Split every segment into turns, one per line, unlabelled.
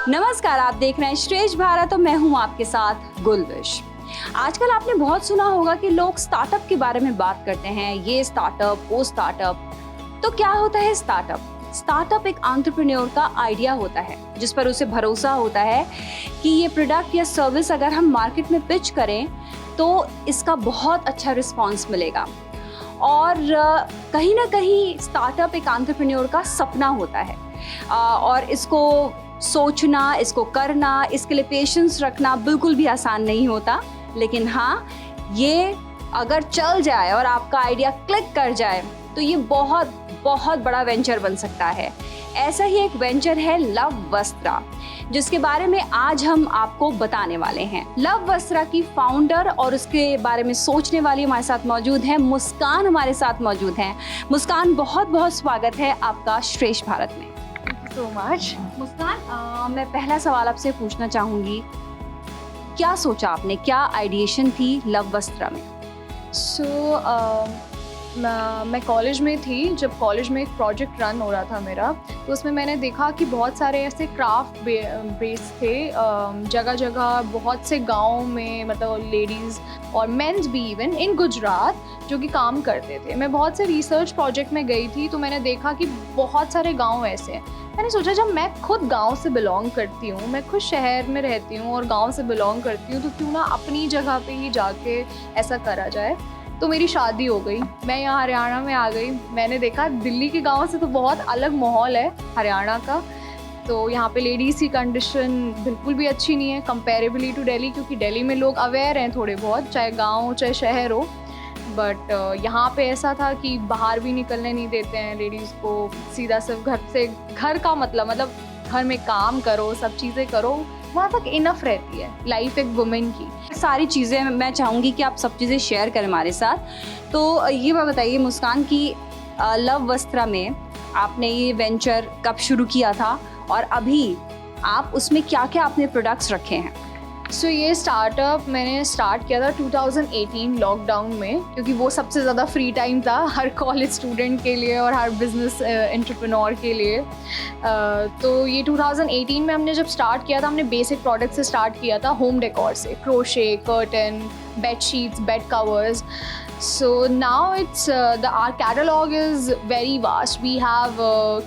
नमस्कार, आप देख रहे हैं श्रेष्ठ भारत और मैं हूं आपके साथ गुलविश। आजकल आपने बहुत सुना होगा कि लोग स्टार्टअप के बारे में बात करते हैं, ये स्टार्टअप वो स्टार्टअप। तो क्या होता है स्टार्टअप? स्टार्टअप एक एंटरप्रेन्योर का आइडिया होता है जिस पर उसे भरोसा होता है कि ये प्रोडक्ट या सर्विस अगर हम मार्केट में पिच करें तो इसका बहुत अच्छा रिस्पॉन्स मिलेगा। और कहीं ना कहीं स्टार्टअप एक एंटरप्रेन्योर का सपना होता है और इसको सोचना, इसको करना, इसके लिए पेशेंस रखना बिल्कुल भी आसान नहीं होता। लेकिन हाँ, ये अगर चल जाए और आपका आइडिया क्लिक कर जाए तो ये बहुत बहुत बड़ा वेंचर बन सकता है। ऐसा ही एक वेंचर है लव वस्त्रा, जिसके बारे में आज हम आपको बताने वाले हैं। लव वस्त्रा की फाउंडर और उसके बारे में सोचने वाली हमारे साथ मौजूद हैं मुस्कान, हमारे साथ मौजूद हैं। मुस्कान, बहुत बहुत स्वागत है आपका श्रेष्ठ भारत में।
So much.
मुस्कान, मैं पहला सवाल आपसे पूछना चाहूँगी, क्या सोचा आपने, क्या आइडिएशन थी लव वस्त्रा में?
मैं कॉलेज में थी जब कॉलेज में एक प्रोजेक्ट रन हो रहा था मेरा, तो उसमें मैंने देखा कि बहुत सारे ऐसे क्राफ्ट बेस थे जगह जगह, बहुत से गाँव में, मतलब लेडीज़ और मेंस भी इवन इन गुजरात जो कि काम करते थे। मैं बहुत से रिसर्च प्रोजेक्ट में गई थी तो मैंने देखा कि बहुत सारे गाँव ऐसे हैं। मैंने सोचा जब मैं खुद गांव से बिलोंग करती हूँ, मैं खुद शहर में रहती हूँ और गांव से बिलोंग करती हूँ, तो क्यों ना अपनी जगह पे ही जाके ऐसा करा जाए। तो मेरी शादी हो गई, मैं यहाँ हरियाणा में आ गई। मैंने देखा दिल्ली के गांव से तो बहुत अलग माहौल है हरियाणा का। तो यहाँ पे लेडीज़ की कंडीशन बिल्कुल भी अच्छी नहीं है कंपेरेबली टू दिल्ली, क्योंकि दिल्ली में लोग अवेयर हैं थोड़े बहुत, चाहे गाँव हो चाहे शहर हो। बट यहाँ पे ऐसा था कि बाहर भी निकलने नहीं देते हैं लेडीज़ को, सीधा सिर्फ घर से, घर का मतलब घर में काम करो, सब चीज़ें करो, वहाँ तक इनफ रहती है लाइफ एक वुमेन की।
सारी चीज़ें मैं चाहूँगी कि आप सब चीज़ें शेयर करें हमारे साथ। तो ये बात बताइए मुस्कान कि लव वस्त्रा में आपने ये वेंचर कब शुरू किया था और अभी आप उसमें क्या क्या आपने प्रोडक्ट्स रखे हैं?
ये स्टार्टअप मैंने स्टार्ट किया था 2018 लॉकडाउन में, क्योंकि वो सबसे ज़्यादा फ्री टाइम था हर कॉलेज स्टूडेंट के लिए और हर बिजनेस एंटरप्रेन्योर के लिए। तो ये 2018 में हमने जब स्टार्ट किया था, हमने बेसिक प्रोडक्ट से स्टार्ट किया था, होम डेकोर से, crochet, curtain, bed sheets, bed covers. So now it's our catalog is very vast. We have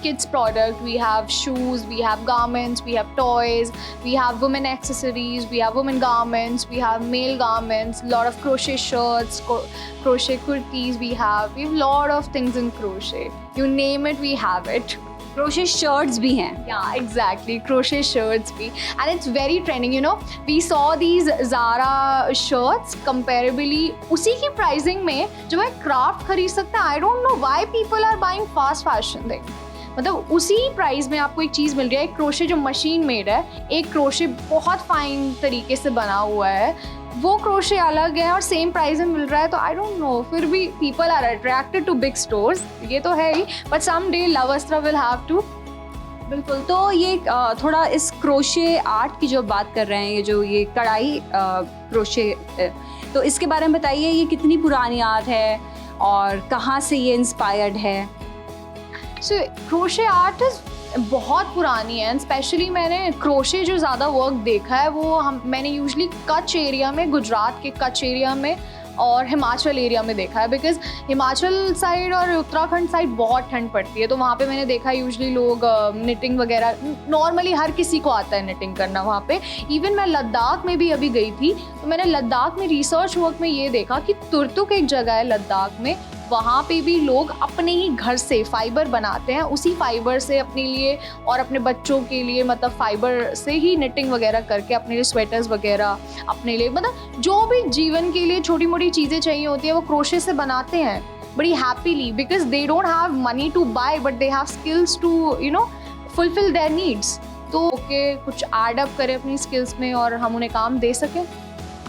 kids product, we have shoes, we have garments, we have toys, we have women accessories, we have women garments, we have male garments, lot of crochet shirts, crochet kurtis. We have lot of things in crochet. You name it, we have it.
Crochet shirts भी हैं।
Yeah, exactly. Crochet shirts भी. And it's very trending, you know. We saw these Zara shirts comparably उसी की pricing में जो है craft खरीद सकते हैं। I don't know why people are buying fast fashion thing. मतलब उसी प्राइस में आपको एक चीज़ मिल रही है। एक क्रोशे जो मशीन मेड है, एक क्रोशे बहुत फाइन तरीके से बना हुआ है, वो क्रोशे अलग है और सेम प्राइस में मिल रहा है। तो आई डोंट नो, फिर भी people are attracted to big stores, ये तो है ही, but someday love Vastra will have to.
बिल्कुल। तो ये थोड़ा इस क्रोशे आर्ट की जो बात कर रहे हैं, ये जो ये कढ़ाई क्रोशे, तो इसके बारे में बताइए, ये कितनी पुरानी आर्ट है और कहाँ से ये इंस्पायर्ड है?
क्रोशे आर्ट बहुत पुरानी है, एंड स्पेशली मैंने क्रोशे जो ज़्यादा वर्क देखा है वो मैंने यूजली कच्छ एरिया में, गुजरात के कच्छ एरिया में और हिमाचल एरिया में देखा है। बिकॉज हिमाचल साइड और उत्तराखंड साइड बहुत ठंड पड़ती है, तो वहाँ पे मैंने देखा है यूजली लोग निटिंग वगैरह, नॉर्मली हर किसी को आता है निटिंग करना वहाँ पे। इवन मैं लद्दाख में भी अभी गई थी, तो मैंने लद्दाख में रिसर्च वर्क में ये देखा कि तुर्तुक एक जगह है लद्दाख में, वहाँ पे भी लोग अपने ही घर से फाइबर बनाते हैं, उसी फाइबर से अपने लिए और अपने बच्चों के लिए, मतलब फाइबर से ही निटिंग वगैरह करके अपने लिए स्वेटर्स वगैरह, अपने लिए मतलब जो भी जीवन के लिए छोटी मोटी चीज़ें चाहिए होती है वो क्रोशे से बनाते हैं बड़ी happily, because they don't have money to buy but they have skills to fulfil their needs. तो कुछ एड अप करें अपनी स्किल्स में और हम उन्हें काम दे सकें।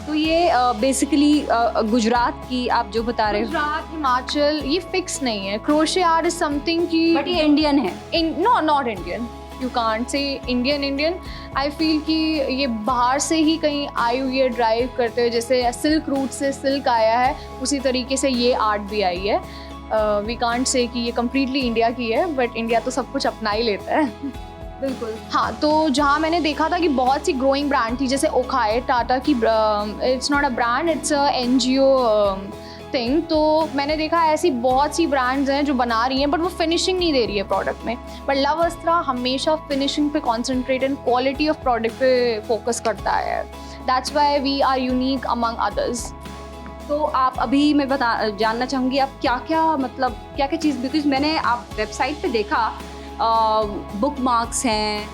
तो ये बेसिकली गुजरात की आप जो बता रहे हो,
गुजरात, हिमाचल, ये फिक्स नहीं है। क्रोशे आर्ट इज समथिंग की,
बट ये इंडियन है।
No, not Indian, you can't say Indian. I feel कि ये बाहर से ही कहीं आई हुई है, ड्राइव करते हुए, जैसे सिल्क रूट से सिल्क आया है उसी तरीके से ये आर्ट भी आई है। वी कांट से कि ये कम्प्लीटली इंडिया की है, बट इंडिया तो सब कुछ अपना ही लेता है।
बिल्कुल।
हाँ, तो जहाँ मैंने देखा था कि बहुत सी ग्रोइंग ब्रांड थी, जैसे ओखाए, टाटा की, it's not a brand, it's a NGO thing. तो मैंने देखा ऐसी बहुत सी ब्रांड्स हैं जो बना रही हैं बट वो फिनिशिंग नहीं दे रही है प्रोडक्ट में। बट लव अस्त्रा हमेशा फिनिशिंग पे concentrate and quality of product पे फोकस करता है। That's why we are unique among others.
तो आप अभी मैं जानना चाहूँगी आप क्या क्या मतलब क्या क्या चीज़, बिकॉज मैंने आप वेबसाइट पे देखा बुक मार्क्स हैं,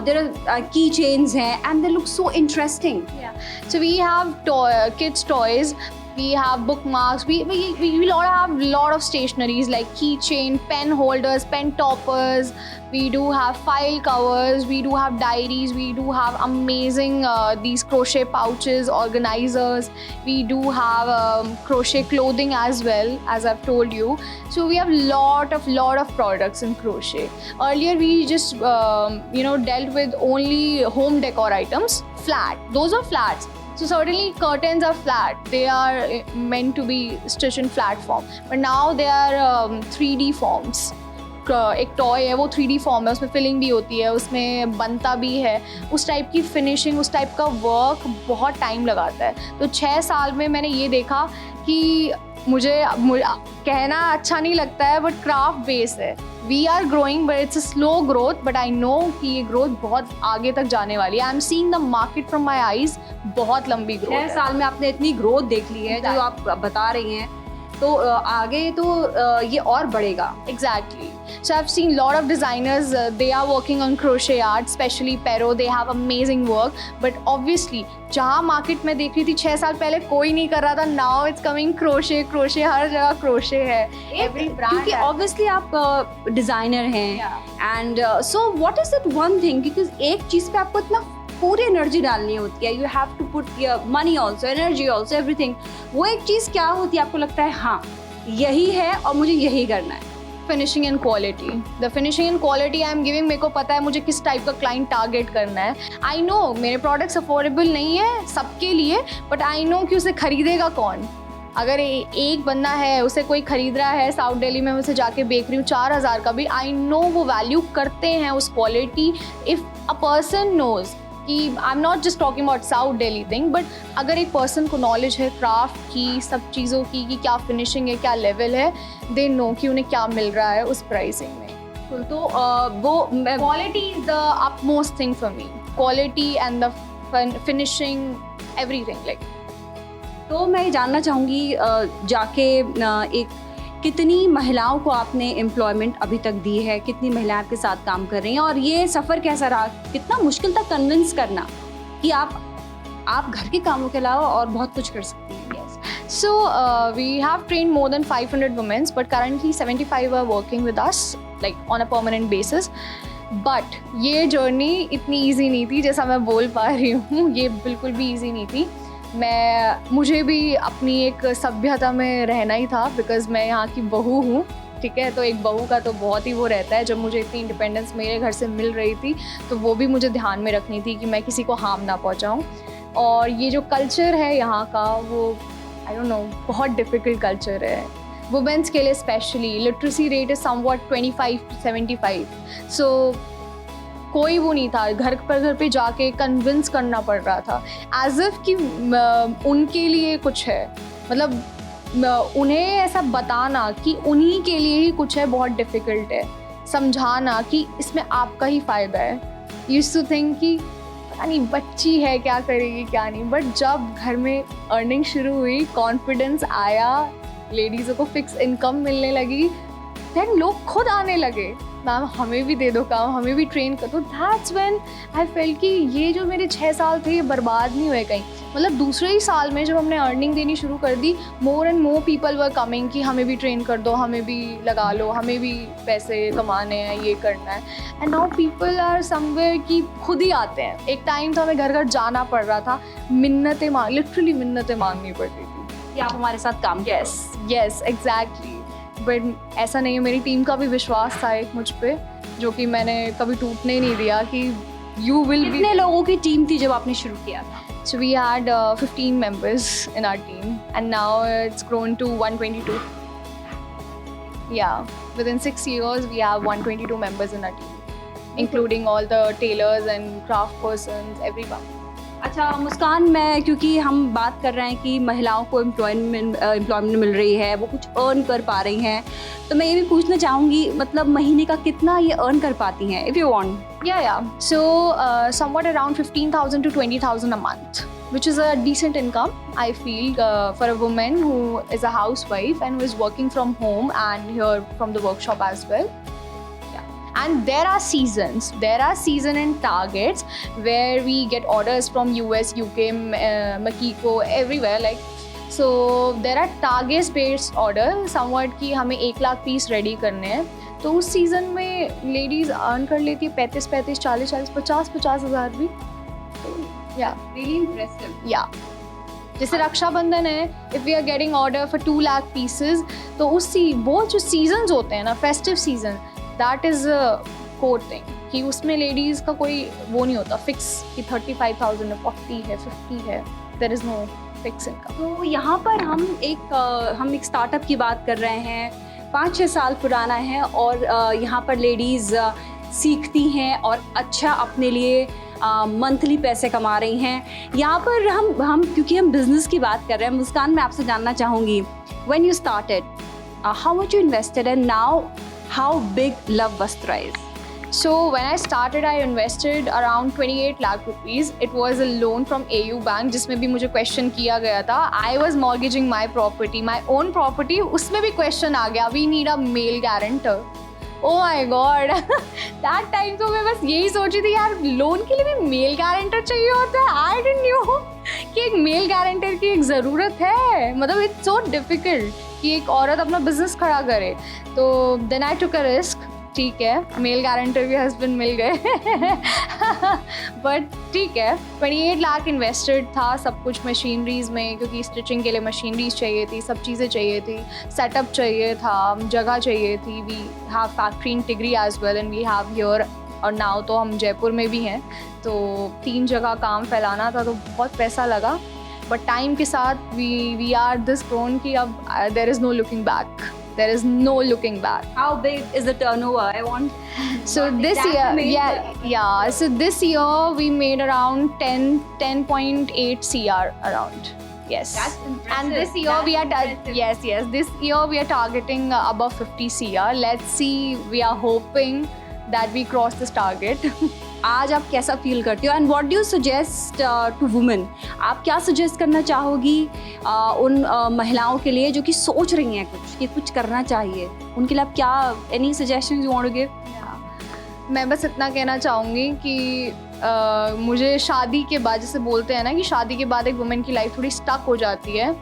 देर आर की चेन्स हैं and they look so interesting.
So we have kids toys, we have bookmarks, we have lot of stationeries like keychain, pen holders, pen toppers. We do have file covers, we do have diaries, we do have amazing these crochet pouches, organizers. We do have crochet clothing as well, as I've told you. So we have lot of products in crochet. Earlier we just dealt with only home decor items, flat. Those are flats. So certainly curtains are flat. They are meant to be stitched in flat form. But now they are 3D forms. एक toy है वो 3D form है, उसमें filling भी होती है, उसमें बनता भी है। उस टाइप की फिनिशिंग, उस टाइप का वर्क बहुत टाइम लगाता है। तो 6 साल में मैंने ये देखा कि मुझे कहना अच्छा नहीं लगता है बट क्राफ्ट बेस है। We are growing but it's a slow growth, but I know कि ये ग्रोथ बहुत आगे तक जाने वाली है। I am seeing the market from my eyes, बहुत लंबी ग्रोथ
6 साल में आपने इतनी ग्रोथ देख ली है जो आप बता रही हैं, तो आगे तो ये और बढ़ेगा।
Exactly. So I've seen lot of designers, they are working on crochet art, especially Pero, they have amazing work. But obviously, जहाँ मार्केट में देख रही थी 6 साल पहले कोई नहीं कर रहा था, now it's coming crochet, हर जगह crochet है। Every brand
क्योंकि ऑब्वियसली आप डिजाइनर हैं and so what is that one thing, because एक चीज़ पे आपको इतना पूरी एनर्जी डालनी होती है, you have to put your money also, energy also, everything. वो एक चीज़ क्या होती है आपको लगता है हाँ यही है और मुझे यही करना है?
Finishing and quality. The finishing and quality I am giving, मेरे को पता है मुझे किस टाइप का क्लाइंट टारगेट करना है। आई नो मेरे प्रोडक्ट्स अफोर्डेबल नहीं है सबके लिए, बट आई नो कि उसे खरीदेगा कौन। अगर एक बंदा है, उसे कोई खरीद रहा है, साउथ दिल्ली में उसे जाके बेच रही हूँ 4000 का भी, आई नो वो वैल्यू करते हैं उस quality. If a person knows कि I am not just talking about south Delhi thing, but अगर एक पर्सन को नॉलेज है क्राफ्ट की, सब चीज़ों की, कि क्या फिनिशिंग है, क्या लेवल है, दे नो कि उन्हें क्या मिल रहा है उस प्राइसिंग में।
तो वो
quality is the upmost thing for me, quality and the finishing, everything like.
तो मैं ये जानना चाहूँगी जाके एक कितनी महिलाओं को आपने एम्प्लॉयमेंट अभी तक दी है, कितनी महिलाएं आपके साथ काम कर रही हैं, और ये सफ़र कैसा रहा? कितना मुश्किल था कन्विंस करना कि आप घर के कामों के अलावा और बहुत कुछ कर सकती हैं?
So we have trained more than 500 women, but currently 75 are working with us like on a permanent basis. But ये जर्नी इतनी ईजी नहीं थी जैसा मैं बोल पा रही हूँ, ये बिल्कुल भी ईजी नहीं थी। मुझे भी अपनी एक सभ्यता में रहना ही था, बिकॉज मैं यहाँ की बहू हूँ, ठीक है। तो एक बहू का तो बहुत ही वो रहता है, जब मुझे इतनी इंडिपेंडेंस मेरे घर से मिल रही थी तो वो भी मुझे ध्यान में रखनी थी कि मैं किसी को हार्म ना पहुँचाऊँ। और ये जो कल्चर है यहाँ का, वो आई डोंट नो, बहुत डिफ़िकल्ट कल्चर है वुमेन्स के लिए specially. Literacy rate is somewhat 25 to 75। सो कोई वो नहीं था, घर पे जाके कन्विंस करना पड़ रहा था एज इफ़ कि उनके लिए कुछ है, मतलब उन्हें ऐसा बताना कि उन्हीं के लिए ही कुछ है बहुत डिफ़िकल्ट है। समझाना कि इसमें आपका ही फ़ायदा है। यूज्ड टू थिंक कि पता नहीं बच्ची है क्या करेगी क्या नहीं, बट जब घर में अर्निंग शुरू हुई, कॉन्फिडेंस आया, लेडीज़ों को फिक्स इनकम मिलने लगी, देन लोग खुद आने लगे, मैम हमें भी दे दो काम, हमें भी ट्रेन कर दो। दैट्स व्हेन आई फेल कि ये जो मेरे 6 साल थे ये बर्बाद नहीं हुए कहीं। मतलब दूसरे ही साल में जब हमने अर्निंग देनी शुरू कर दी, more and more people were coming कि हमें भी ट्रेन कर दो, हमें भी लगा लो, हमें भी पैसे कमाने हैं, ये करना है। And now people are somewhere कि खुद ही आते हैं। एक टाइम था हमें घर घर जाना पड़ रहा था, लिटरली मिन्नतें मांगनी पड़ती थी
कि आप हमारे साथ काम करो।
Yes exactly. बट ऐसा नहीं है, मेरी टीम का भी विश्वास था एक मुझ पे, जो कि मैंने कभी टूटने नहीं दिया कि यू विल बी।
कितने लोगों की टीम थी जब आपने शुरू किया था?
So we had 15 members in our team, and now it's grown to 122. Yeah, within 6 years we have 122 members in our team. including all the tailors and craft persons, everyone.
अच्छा मुस्कान, मैं क्योंकि हम बात कर रहे हैं कि महिलाओं को एम्प्लॉयमेंट मिल रही है, वो कुछ अर्न कर पा रही हैं, तो मैं ये भी पूछना चाहूँगी मतलब महीने का कितना ये अर्न कर पाती हैं, if you want?
Yeah. So somewhat around 15,000 to 20,000 a month, which is a decent income, I feel, for a woman who is a housewife and who is working from home and here from the workshop as well. Yeah. And there are seasons. There are season and targets where we get orders from US, UK, Makiko, everywhere. Like, so there are targets based order. Somewhat कि हमें 1 lakh piece ready करने हैं, तो उस season में ladies earn कर लेती है 35, 40, 50 हज़ार भी। या
रियली इम्प्रेसिव।
या जैसे रक्षाबंधन है, if we are getting order for 2 lakh pieces, तो वो जो सीजन्स होते हैं ना, festive season, that is core thing कि उसमें लेडीज़ का कोई वो नहीं होता फिक्स कि 35,000 है, 40 है, 50 है, there is no fix income.
तो यहाँ पर हम एक स्टार्टअप की बात कर रहे हैं, 5-6 साल पुराना है और यहाँ पर लेडीज़ सीखती हैं और अच्छा अपने लिए मंथली पैसे कमा रही हैं। यहाँ पर हम क्योंकि हम बिजनेस की बात कर रहे हैं, मुस्कान मैं आपसे जानना चाहूँगी, when you started how much you invested and now how big love Vastra is?
So when I started, I invested around 28 lakh rupees. It was a loan from AU Bank, जिसमें भी मुझे क्वेश्चन किया गया था. I was mortgaging my property, my own property. उसमें भी question आ गया, we need a male guarantor. Oh my God! That time तो मैं बस यही सोची थी यार, लोन के लिए भी मेल गारंटर चाहिए होता है. I didn't know कि एक मेल गारंटर की एक ज़रूरत है. मतलब it's so difficult कि एक औरत अपना बिजनेस खड़ा करे. तो then I took a risk. ठीक है, मेल गारंटर के हस्बैंड मिल गए बट ठीक है, 28 लाख इन्वेस्टेड था, सब कुछ मशीनरीज़ में, क्योंकि स्टिचिंग के लिए मशीनरीज चाहिए थी, सब चीज़ें चाहिए थी, सेटअप चाहिए था, जगह चाहिए थी. We have factory in Tigri as well and we have here, और नाउ तो हम जयपुर में भी हैं, तो 3 जगह काम फैलाना था, तो बहुत पैसा लगा. बट टाइम के साथ वी आर दिस ग्रोन कि अब there is no looking back. There is no looking back.
How big is the turnover? I want.
So this year, So this year we made around 10.8 CR around. Yes.
That's impressive.
And this year we are This year we are targeting above 50 CR. Let's see. We are hoping that we cross this target.
आज आप कैसा feel करती हो and what do you suggest to women? आप क्या suggest करना चाहोगी उन महिलाओं के लिए जो कि सोच रही हैं कुछ करना चाहिए, उनके लिए आप क्या any suggestion you want to give?
मैं बस इतना कहना चाहूँगी कि मुझे शादी के बाद, जैसे बोलते हैं ना कि शादी के बाद एक वुमेन की लाइफ थोड़ी स्टक हो जाती है.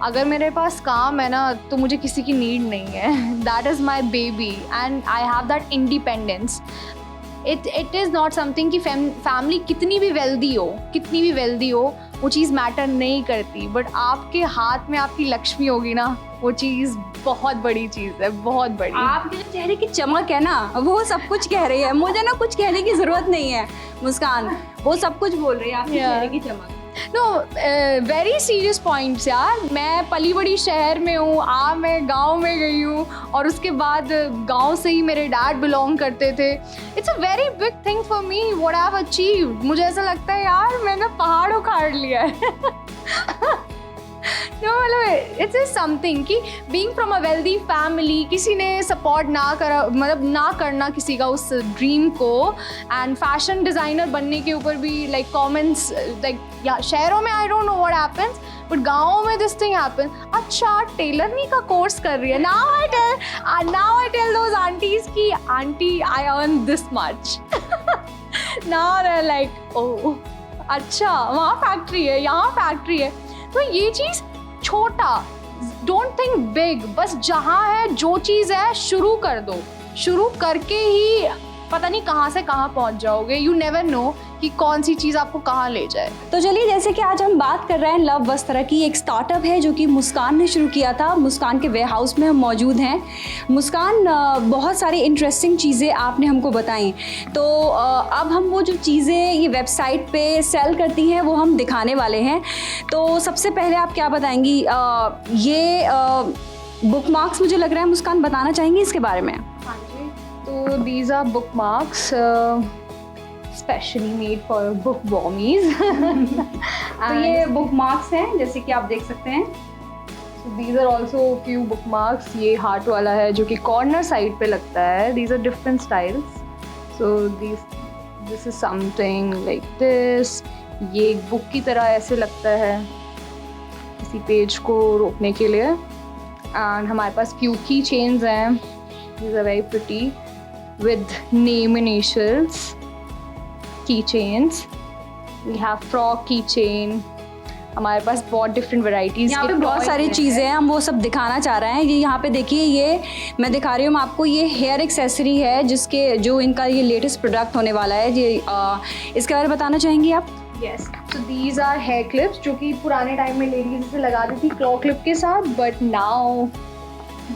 अगर मेरे पास काम है ना, तो मुझे किसी की नीड नहीं है. That is my baby and I have that independence. It is not something कि फैमिली कितनी भी वेल्दी हो वो चीज़ मैटर नहीं करती, बट आपके हाथ में आपकी लक्ष्मी होगी ना, वो चीज़ बहुत बड़ी चीज़ है, बहुत बड़ी.
आपके जो चेहरे की चमक है ना, वो सब कुछ कह रही है. मुझे ना कुछ कहने की ज़रूरत नहीं है मुस्कान, वो सब कुछ बोल रही है आपके चेहरे की चमक.
नो, वेरी सीरियस पॉइंट्स यार. मैं पली बड़ी शहर में हूँ, मैं गांव में गई हूँ, और उसके बाद गांव से ही मेरे डैड बिलोंग करते थे. It's a very big thing for me what I have achieved. मुझे ऐसा लगता है यार मैंने पहाड़ उखाड़ लिया है. No, मतलब इट्स इज समथिंग कि being from a wealthy family, किसी ने सपोर्ट ना करना किसी का उस ड्रीम को, एंड फैशन डिज़ाइनर बनने के ऊपर भी लाइक कमेंट्स, लाइक शहरों में I don't know what happens, but गाँव में दिस थिंग हैपन. अच्छा, टेलरनी का कोर्स कर रही है. Now I tell those aunties कि aunty I earn this much. Now they are like oh अच्छा, वहाँ फैक्ट्री है, यहाँ फैक्ट्री है. तो ये चीज़ छोटा, डोंट थिंक बिग, बस जहाँ है जो चीज़ है शुरू कर दो. शुरू करके ही पता नहीं कहाँ से कहाँ पहुँच जाओगे. यू नेवर नो कि कौन सी चीज़ आपको कहाँ ले जाए.
तो चलिए, जैसे कि आज हम बात कर रहे हैं लव वस्त्रा की, एक स्टार्टअप है जो कि मुस्कान ने शुरू किया था. मुस्कान के वेयर हाउस में हम मौजूद हैं. मुस्कान, बहुत सारी इंटरेस्टिंग चीज़ें आपने हमको बताई. तो अब हम वो जो चीज़ें ये वेबसाइट पे सेल करती हैं वो हम दिखाने वाले हैं. तो सबसे पहले आप क्या बताएंगी? ये बुक मार्क्स मुझे लग रहा है मुस्कान बताना चाहेंगी इसके बारे में.
हाँ जी. तो So these are bookmarks, specially made for book wormies.
तो ये बुक मार्क्स हैं जैसे कि आप देख सकते हैं।
So these are also few bookmarks. ये हार्ट वाला है जो कि कॉर्नर साइड पे लगता है। These are different styles. So this is something like this. ये एक बुक की तरह ऐसे लगता है इसी पेज को रोकने के लिए। एंड हमारे पास few key chains हैं। These are very pretty with name initials. Key chains. We have frog key chain. हमारे पास बहुत डिफरेंट वेराइटीज़
यहाँ पे बहुत सारी चीज़ें हैं, हम वो सब दिखाना चाह रहे हैं। ये यहाँ पे देखिए, ये मैं दिखा रही हूँ आपको, ये हेयर एक्सेसरी है जिसके जो इनका ये लेटेस्ट प्रोडक्ट होने वाला है। ये इसके बारे में बताना चाहेंगी आप?
Yes, so these are hair clips जो कि पुराने टाइम में लेडीज इसे लगाती थी क्लॉ क्लिप के साथ, but now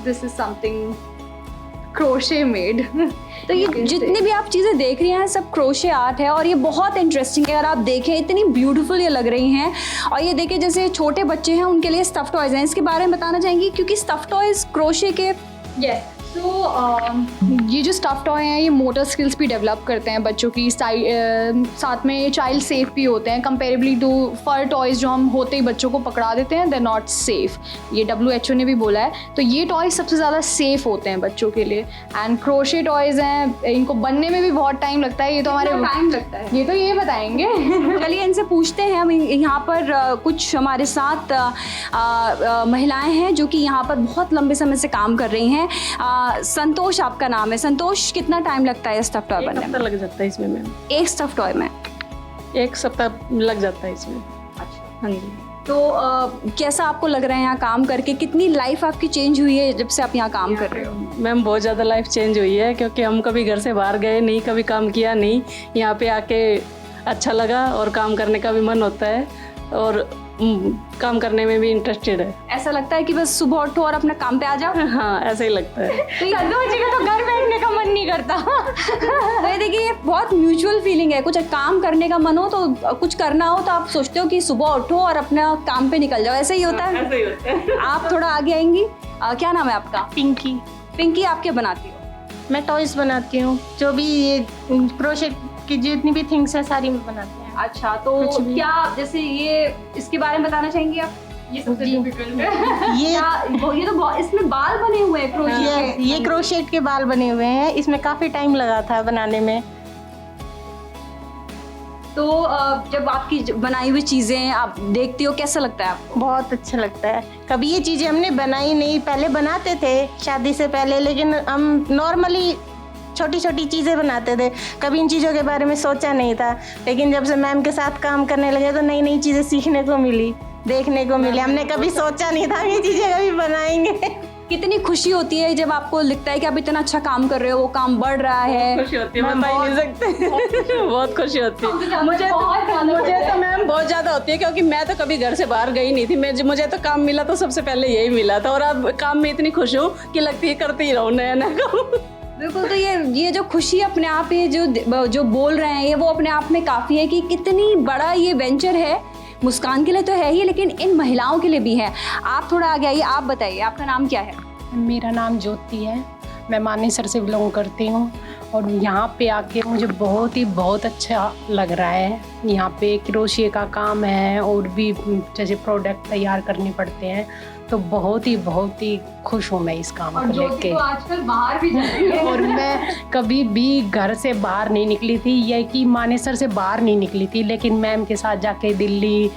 this is something crochet made.
तो ये जितनी भी आप चीज़ें देख रही हैं सब क्रोशे आर्ट है और ये बहुत इंटरेस्टिंग है। अगर आप देखें इतनी ब्यूटीफुल ये लग रही हैं। और ये देखिए जैसे छोटे बच्चे हैं उनके लिए स्टफ़ टॉयज़ हैं, इसके बारे में बताना चाहेंगी क्योंकि स्टफ़ टॉयज़ क्रोशे के
ये जो स्टफ़ टॉय हैं ये मोटर स्किल्स भी डेवलप करते हैं बच्चों की, साथ में चाइल्ड सेफ भी होते हैं कंपेरेबली टू फर टॉयज़ जो हम होते ही बच्चों को पकड़ा देते हैं, दे नॉट सेफ। ये WHO ने भी बोला है। तो ये टॉयज़ सबसे ज़्यादा सेफ़ होते हैं बच्चों के लिए। एंड क्रोशे टॉयज़ हैं, इनको बनने में भी बहुत टाइम लगता है। ये तो हमारे
टाइम लगता है,
ये तो ये बताएंगे।
चलिए इनसे पूछते हैं। हम यहाँ पर कुछ हमारे साथ महिलाएं हैं जो कि यहाँ पर बहुत लंबे समय से काम कर रही हैं। संतोष आपका नाम है। संतोष, कितना टाइम लगता है स्टफ़ टॉय बनने में?
लग जाता है इसमें मैम।
एक स्टफ़ टॉय में
1 सप्ताह लग जाता है इसमें।
अच्छा,
हाँ जी।
तो कैसा आपको लग रहा है यहाँ काम करके? कितनी लाइफ आपकी चेंज हुई है जब से आप यहाँ काम कर रहे हो?
मैम बहुत ज़्यादा लाइफ चेंज हुई है क्योंकि हम कभी घर से बाहर गए नहीं, कभी काम किया नहीं। यहाँ पे आके अच्छा लगा और काम करने का भी मन होता है और काम करने में भी इंटरेस्टेड है।
ऐसा लगता है कि बस सुबह उठो और अपने काम पे आ जाओ?
हाँ, ऐसा ही लगता है।
संतोष जी का तो घर बैठने का मन नहीं करता। तो ये देखिए, ये बहुत म्यूचुअल फीलिंग है। कुछ काम करने का मन हो तो कुछ करना हो तो आप सोचते हो कि सुबह उठो और अपना काम पे निकल जाओ। ऐसे ही होता है?
ऐसा ही होता है।
आप थोड़ा आगे आएंगी? क्या नाम है आपका?
पिंकी।
पिंकी, आप क्या बनाती हो?
मैं टॉयज बनाती हूँ, जो भी ये क्रोशेट की जितनी भी थिंग्स है सारी मैं बनाती हूँ।
अच्छा, तो क्या जैसे ये इसके बारे में बताना चाहेंगी आप? ये सबसे डिफिकल्ट है। ये तो इसमें बाल बने हुए हैं क्रोशेट के।
ये क्रोशेट के बाल बने हुए हैं, इसमें काफ़ी टाइम लगा था बनाने में।
तो जब आपकी बनाई हुई चीज़ें आप देखती हो कैसा लगता है आपको?
बहुत अच्छा लगता है। कभी ये चीज़ें हमने बनाई नहीं, पहले बनाते थे शादी से पहले, लेकिन हम नॉर्मली छोटी छोटी चीज़ें बनाते थे, कभी इन चीज़ों के बारे में सोचा नहीं था। लेकिन जब से मैम के साथ काम करने लगे तो नई नई चीज़ें सीखने को मिली, देखने को मिली। हमने कभी सोचा नहीं था ये चीज़ें कभी बनाएंगे।
कितनी खुशी होती है जब आपको लगता है कि आप इतना अच्छा काम कर रहे हो, वो काम बढ़ रहा है?
खुशी होती है, बता ही नहीं सकते। बहुत खुशी होती है मुझे तो मैम बहुत ज़्यादा होती है क्योंकि मैं तो कभी घर से बाहर गई नहीं थी। मुझे तो काम मिला तो सबसे पहले यही मिला था और अब काम में इतनी खुश हूँ कि लगती है करती ही रहूँ नया नया काम।
बिल्कुल। तो ये जो खुशी अपने आप, ये जो बोल रहे हैं, ये वो अपने आप में काफ़ी है कि कितनी बड़ा ये वेंचर है। मुस्कान के लिए तो है ही, लेकिन इन महिलाओं के लिए भी है। आप थोड़ा आगे आइए, आप बताइए आपका नाम क्या है?
मेरा नाम ज्योति है, मैं मानेसर से बिलोंग करती हूँ और यहाँ पे आके मुझे बहुत अच्छा लग रहा है। यहाँ पे क्रोशिया का काम है और भी जैसे प्रोडक्ट तैयार करने पड़ते हैं, तो बहुत ही खुश हूँ मैं इस काम को लेके।
तो आजकल बाहर भी जा रही है।
और मैं कभी भी घर से बाहर नहीं निकली थी, या कि मानेसर से बाहर नहीं निकली थी, लेकिन मैम के साथ जाके दिल्ली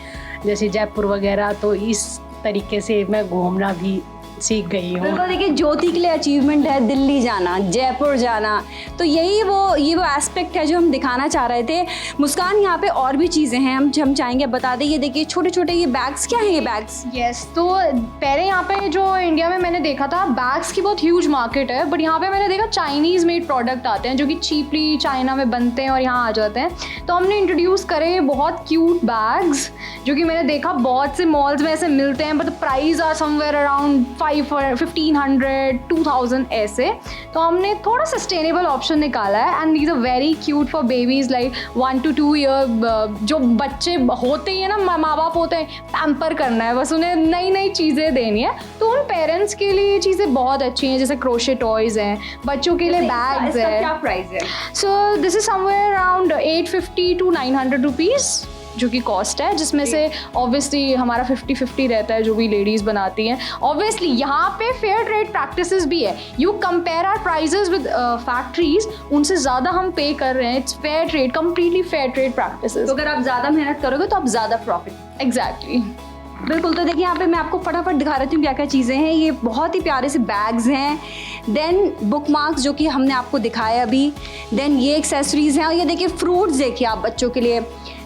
जैसे जयपुर वगैरह, तो इस तरीके से मैं घूमना भी सीख गई हूँ।
बिल्कुल। देखिए, ज्योति के लिए अचीवमेंट है दिल्ली जाना, जयपुर जाना, तो ये वो एस्पेक्ट है जो हम दिखाना चाह रहे थे। मुस्कान, यहाँ पे और भी चीज़ें हैं हम चाहेंगे बता दें। ये देखिए छोटे छोटे ये बैग्स, क्या है ये बैग्स?
यस, तो पहले यहाँ पे जो इंडिया में मैंने देखा था बैग्स की बहुत ह्यूज मार्केट है, बट यहाँ पे मैंने देखा चाइनीज़ मेड प्रोडक्ट आते हैं जो कि चीपली चाइना में बनते हैं और यहाँ आ जाते हैं। तो हमने इंट्रोड्यूस करे बहुत क्यूट बैग्स जो कि मैंने देखा बहुत से मॉल्स में ऐसे मिलते हैं, but price are somewhere around 1500 2000 ऐसे। तो हमने थोड़ा सस्टेनेबल ऑप्शन निकाला है and these are very cute for babies like 1 to 2 year. जो बच्चे होते ही है ना, माँ बाप होते हैं, पैम्पर करना है बस, उन्हें नई नई चीज़ें देनी है, तो उन पेरेंट्स के लिए ये चीज़ें बहुत अच्छी हैं। जैसे क्रोशे टॉयज़ हैं, बच्चों के लिए बैग्स है।
क्या प्राइस है?
So this is somewhere around 850 to 900 rupees जो कि कॉस्ट है, जिसमें से ऑब्वियसली हमारा 50-50 रहता है जो भी लेडीज़ बनाती हैं। ऑब्वियसली यहाँ पे फेयर ट्रेड प्रैक्टिसेस भी है। You compare are prices with factories, उनसे ज़्यादा हम पे कर रहे हैं। It's fair trade, completely fair trade practices.
तो अगर आप ज़्यादा मेहनत करोगे तो आप ज़्यादा प्रॉफिट।
एग्जैक्टली।
बिल्कुल। तो देखिए यहाँ पे मैं आपको फटाफट दिखा रही हूँ क्या क्या चीज़ें हैं। ये बहुत ही प्यारे से बैग्स हैं, देन बुक मार्क्स जो कि हमने आपको दिखाया अभी, देन ये एक्सेसरीज़ हैं, और ये देखिए फ्रूट्स देखिए आप बच्चों के लिए,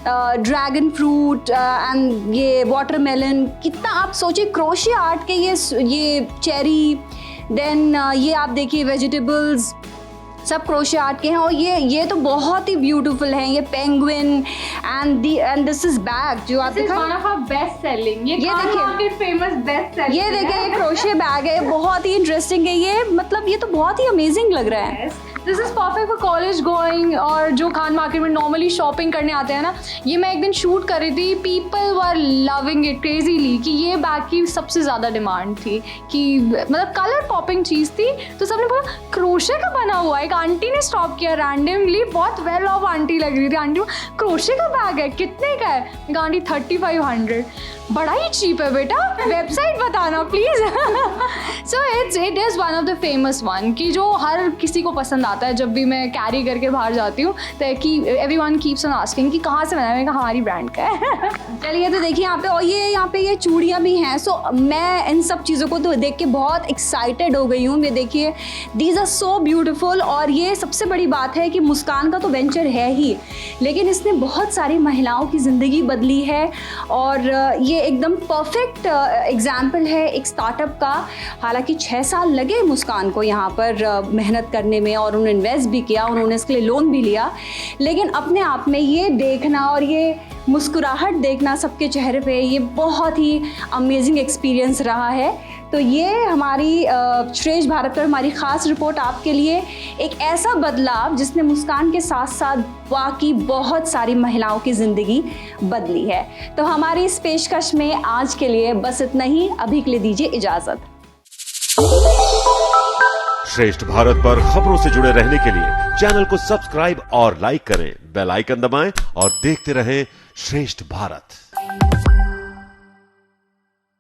ड्रैगन फ्रूट एंड ये वाटरमेलन। कितना आप सोचिए, क्रोशिया आर्ट के ये चेरी, देन ये आप देखिए वेजिटेबल्स, सब क्रोशिया आर्ट के हैं। और ये तो बहुत ही ब्यूटीफुल हैं। ये penguin and this is bag जो आप दिखा,
बेस्ट सेलिंग,
ये देखिए
फेमस बेस्ट सेलिंग।
ये देखिए ये क्रोशिया बैग है, बहुत ही इंटरेस्टिंग है ये, मतलब ये तो बहुत ही अमेजिंग लग रहा है।
This is perfect for college going, और जो खान मार्केट में नॉर्मली शॉपिंग करने आते हैं ना। ये मैं एक दिन शूट कर रही थी, people were loving it crazily, कि ये बैग की सबसे ज़्यादा डिमांड थी, कि मतलब कलर पॉपिंग चीज़ थी। तो सबने बोला क्रोशे का बना हुआ है। एक आंटी ने स्टॉप किया रैंडमली, बहुत वेल ऑफ आंटी लग रही थी। आंटी क्रोशे का बैग है, कितने का है? मैं आंटी 3500। बड़ा ही चीप है बेटा, वेबसाइट बताना please. So it is one of the famous one, कि जो हर किसी को पसंद आता है। जब भी मैं कैरी करके बाहर जाती हूँ तो कि एवरीवन कीप्स ऑन आस्किंग कि कहाँ से बनाया है। मैंने कहा हमारी ब्रांड का है।
चलिए तो देखिए यहाँ पे, और यहाँ पे ये चूड़ियाँ भी हैं। सो मैं इन सब चीज़ों को तो देख के बहुत एक्साइटेड हो गई हूँ। ये देखिए, दीज आर सो ब्यूटीफुल। और ये सबसे बड़ी बात है कि मुस्कान का तो वेंचर है ही, लेकिन इसने बहुत सारी महिलाओं की ज़िंदगी बदली है। और ये एकदम परफेक्ट एग्जाम्पल है एक स्टार्टअप का। हालांकि 6 साल लगे मुस्कान को यहाँ पर मेहनत करने में, और उन्होंने इन्वेस्ट भी किया, उन्होंने इसके लिए लोन भी लिया, लेकिन अपने आप में ये देखना और ये मुस्कुराहट देखना सबके चेहरे पे, ये बहुत ही अमेजिंग एक्सपीरियंस रहा है। तो ये हमारी श्रेष्ठ भारत पर हमारी ख़ास रिपोर्ट आपके लिए, एक ऐसा बदलाव जिसने मुस्कान के साथ साथ बाकी बहुत सारी महिलाओं की ज़िंदगी बदली है। तो हमारी इस पेशकश में आज के लिए बस इतना ही। अभी के लिए दीजिए इजाज़त।
श्रेष्ठ भारत पर खबरों से जुड़े रहने के लिए चैनल को सब्सक्राइब और लाइक करें, बेल आइकन दबाएं और देखते रहें श्रेष्ठ भारत।